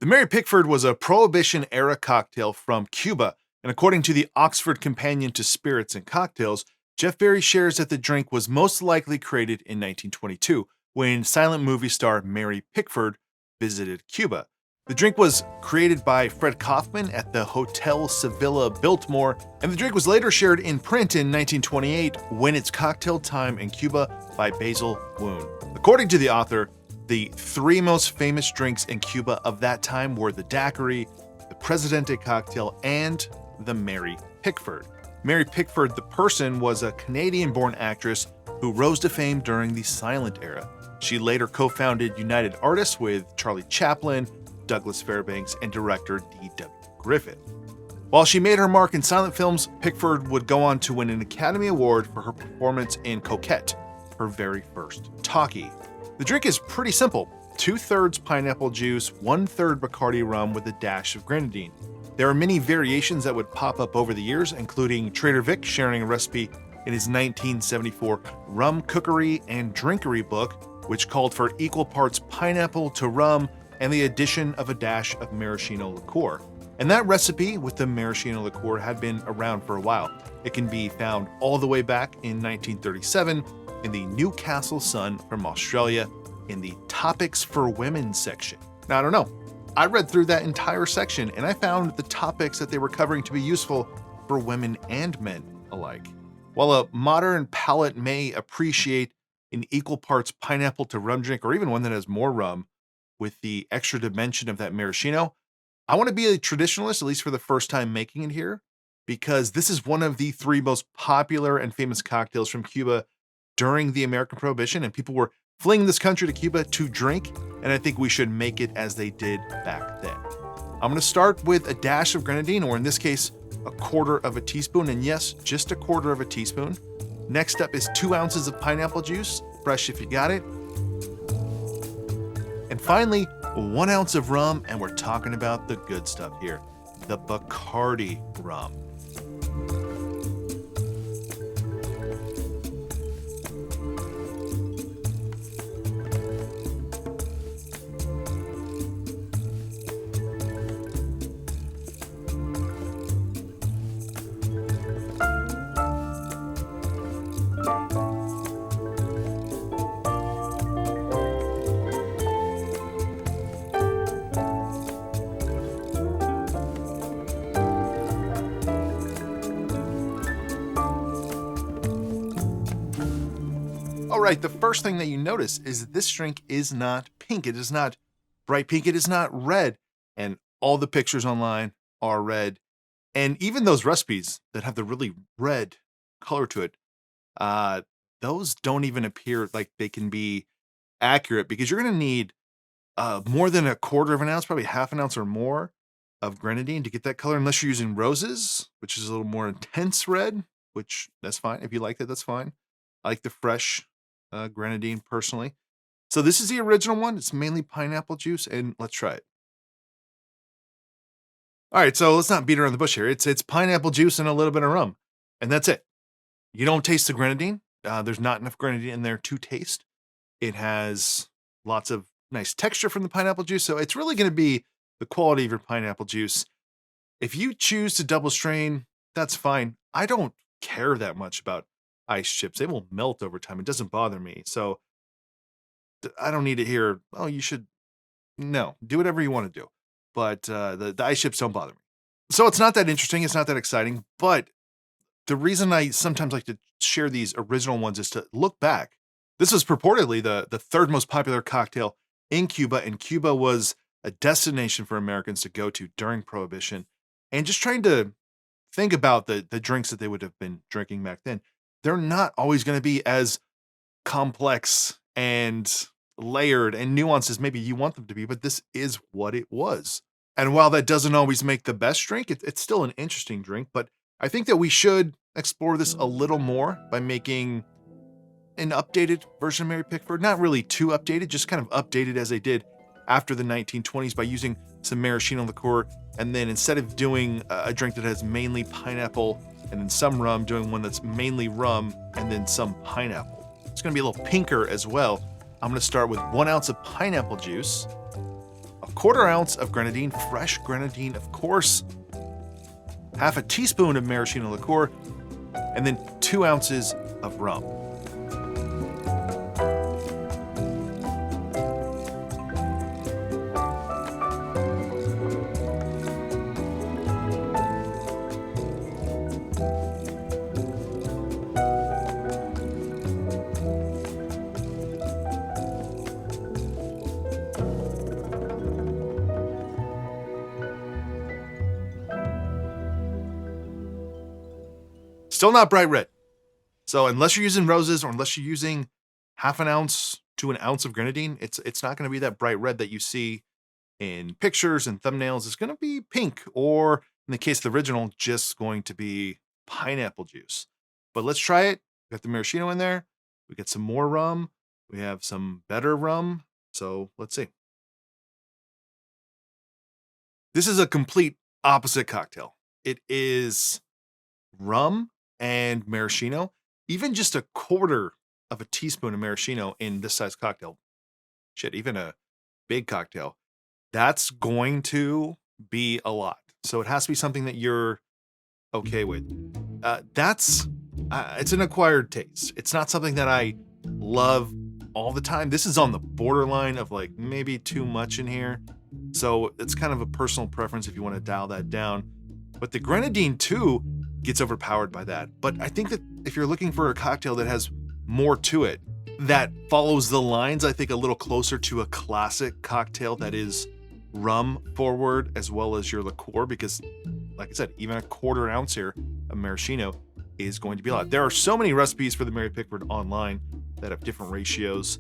The Mary Pickford was a Prohibition-era cocktail from Cuba, and according to the Oxford Companion to Spirits and Cocktails, Jeff Berry shares that the drink was most likely created in 1922 when silent movie star Mary Pickford visited Cuba. The drink was created by Fred Kaufman at the Hotel Sevilla Biltmore, and the drink was later shared in print in 1928 when It's Cocktail Time in Cuba by Basil Woon. According to the author, the three most famous drinks in Cuba of that time were the daiquiri, the Presidente cocktail, and the Mary Pickford. Mary Pickford, the person, was a Canadian-born actress who rose to fame during the silent era. She later co-founded United Artists with Charlie Chaplin, Douglas Fairbanks, and director D.W. Griffith. While she made her mark in silent films, Pickford would go on to win an Academy Award for her performance in Coquette, her very first talkie. The drink is pretty simple: 2/3 pineapple juice, 1/3 Bacardi rum with a dash of grenadine. There are many variations that would pop up over the years, including Trader Vic sharing a recipe in his 1974 Rum Cookery and Drinkery book, which called for equal parts pineapple to rum and the addition of a dash of maraschino liqueur. And that recipe with the maraschino liqueur had been around for a while. It can be found all the way back in 1937 in the Newcastle Sun from Australia in the Topics for Women section. Now, I don't know. I read through that entire section and I found the topics that they were covering to be useful for women and men alike. While a modern palate may appreciate an equal parts pineapple to rum drink, or even one that has more rum with the extra dimension of that maraschino, I want to be a traditionalist, at least for the first time making it here, because this is one of the three most popular and famous cocktails from Cuba during the American Prohibition, and people were fleeing this country to Cuba to drink, and I think we should make it as they did back then. I'm going to start with a dash of grenadine, or in this case, a quarter of a teaspoon, and yes, just a quarter of a teaspoon. Next up is 2 ounces of pineapple juice, fresh if you got it. And finally, 1 ounce of rum, and we're talking about the good stuff here, the Bacardi rum. All right, the first thing that you notice is that this drink is not pink. It is not bright pink. It is not red. And all the pictures online are red. And even those recipes that have the really red color to it, those don't even appear like they can be accurate, because you're going to need more than a quarter of an ounce, probably half an ounce or more of grenadine to get that color, unless you're using roses, which is a little more intense red, which that's fine. If you like that, that's fine. I like the fresh grenadine personally. So this is the original one. It's mainly pineapple juice, and let's try it. All right, so let's not beat around the bush here. It's pineapple juice and a little bit of rum, and that's it. You don't taste the grenadine. There's not enough grenadine in there to taste. It has lots of nice texture from the pineapple juice, so it's really going to be the quality of your pineapple juice. If you choose to double strain, that's fine. I don't care that much about ice chips. They will melt over time. It doesn't bother me. So I don't need to hear, oh, you should. No, do whatever you want to do. But the ice chips don't bother me. So it's not that interesting. It's not that exciting. But the reason I sometimes like to share these original ones is to look back. This was purportedly the third most popular cocktail in Cuba, and Cuba was a destination for Americans to go to during Prohibition. And just trying to think about the drinks that they would have been drinking back then, they're not always going to be as complex and layered and nuanced as maybe you want them to be, but this is what it was. And while that doesn't always make the best drink, it's still an interesting drink. But I think that we should explore this a little more by making an updated version of Mary Pickford. Not really too updated, just kind of updated as they did after the 1920s by using some maraschino liqueur. And then instead of doing a drink that has mainly pineapple and then some rum, doing one that's mainly rum and then some pineapple. It's going to be a little pinker as well. I'm going to start with 1 ounce of pineapple juice, a 1/4 ounce of grenadine, fresh grenadine, of course, half a teaspoon of maraschino liqueur, and then 2 ounces of rum. Still not bright red. So unless you're using roses or unless you're using half an ounce to an ounce of grenadine, it's not going to be that bright red that you see in pictures and thumbnails. It's going to be pink, or in the case of the original, just going to be pineapple juice. But let's try it. We got the maraschino in there. We get some more rum. We have some better rum. So let's see. This is a complete opposite cocktail. It is rum and maraschino. Even just 1/4 of a teaspoon of maraschino in this size cocktail, shit, even a big cocktail, that's going to be a lot. So it has to be something that you're okay with. It's an acquired taste. It's not something that I love all the time. This is on the borderline of like maybe too much in here. So it's kind of a personal preference if you want to dial that down. But the grenadine too gets overpowered by that. But I think that if you're looking for a cocktail that has more to it, that follows the lines, I think, a little closer to a classic cocktail that is rum forward as well as your liqueur, because like I said, even 1/4 ounce here of maraschino is going to be a lot. There are so many recipes for the Mary Pickford online that have different ratios,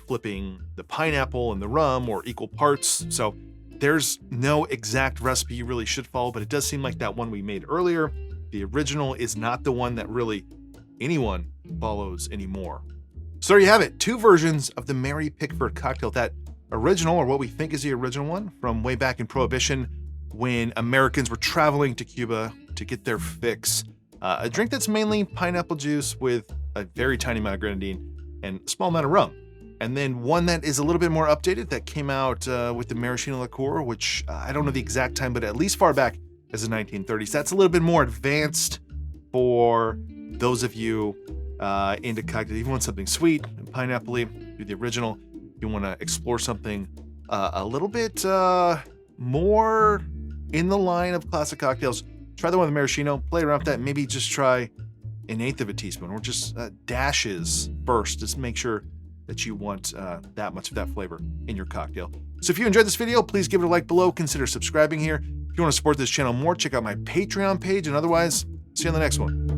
flipping the pineapple and the rum or equal parts. So there's no exact recipe you really should follow, but it does seem like that one we made earlier, the original, is not the one that really anyone follows anymore. So there you have it. 2 versions of the Mary Pickford cocktail. That original, or what we think is the original one, from way back in Prohibition when Americans were traveling to Cuba to get their fix. A drink that's mainly pineapple juice with a very tiny amount of grenadine and a small amount of rum. And then one that is a little bit more updated that came out with the maraschino liqueur, which I don't know the exact time, but at least far back as the 1930s. That's a little bit more advanced for those of you into cocktails. If you want something sweet and pineapple-y, do the original. If you want to explore something a little bit more in the line of classic cocktails, try the one with maraschino, play around with that, maybe just try 1/8 of a teaspoon, or just dashes first. Just make sure that you want that much of that flavor in your cocktail. So if you enjoyed this video, please give it a like below. Consider subscribing here. If you want to support this channel more, check out my Patreon page, and otherwise, see you on the next one.